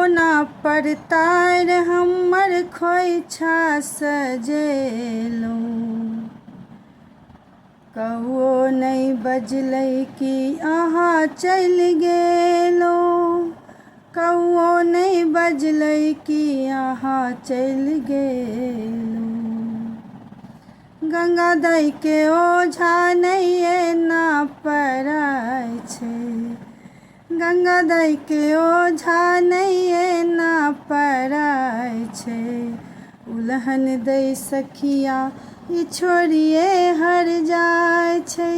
कोना पर तार हमर खोइछा सजेलहुँ। कौओ नहि बजलै कि अहाँ चलि गेलहुँ। कौओ नहि बजलै कि अहाँ चलि गेलहुँ। गंगा दाइ के ओझा नहि एना पड़ै छै। गंगा दाइ के ओझा नहि एना पड़ै छै। उलहन दै सखिया ई छोड़िए हर जाइ छै।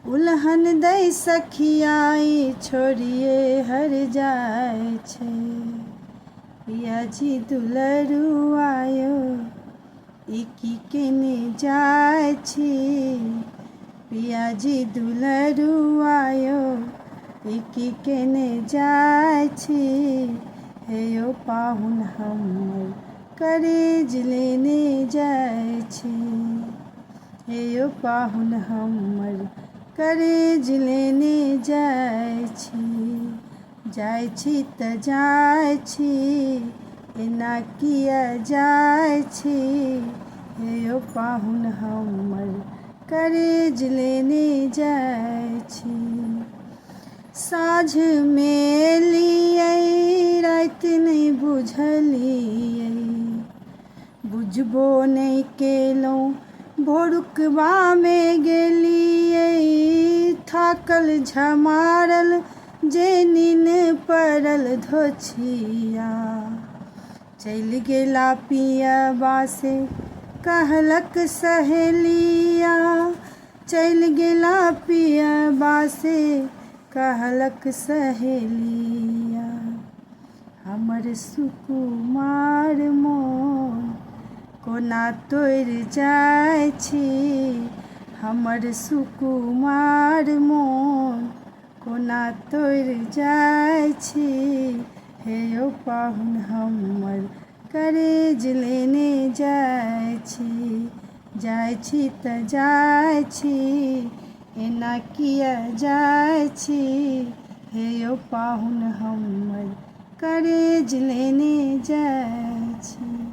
उलहन दै सखिया ई छोड़िए हर जाइ छै। पियाजी दुलरुआ यौ ई की केने जाइ छी। पियाजी दुलरुआ यौ ई की केने जाइ छी। हे यौ पाहुन हमर करेज लेने जाइ छी। हे यौ पाहुन हमर करेज लेने जाइ छी। जाइ छी तऽ जाइ छी एना किया जाइ छी। हे यौ पाहुन हमर करेज लेने जाइ छी। साँझमे एलियै राति नहि बुझलियै। बुझबो नहि केलहुँ भोरुकबामे गेलियै। थाकल झमारल जे नीन पड़ल धोछिया। चलि गेला पियबा से कहलक सहेलिया। चलि गेला पियबा से कहलक सहेलिया। हमर सुकुमार मोन कोना तोड़ि जाइ छी। हमर सुकुमार मोन कोना तोड़ि जाइ छी। हे यौ पाहुन हमर करेज लेने जाइ छी। जाइ छी तऽ जाइ छी एना किया जाइ छी। हे यौ पाहुन हमर करेज लेने जाइ छी।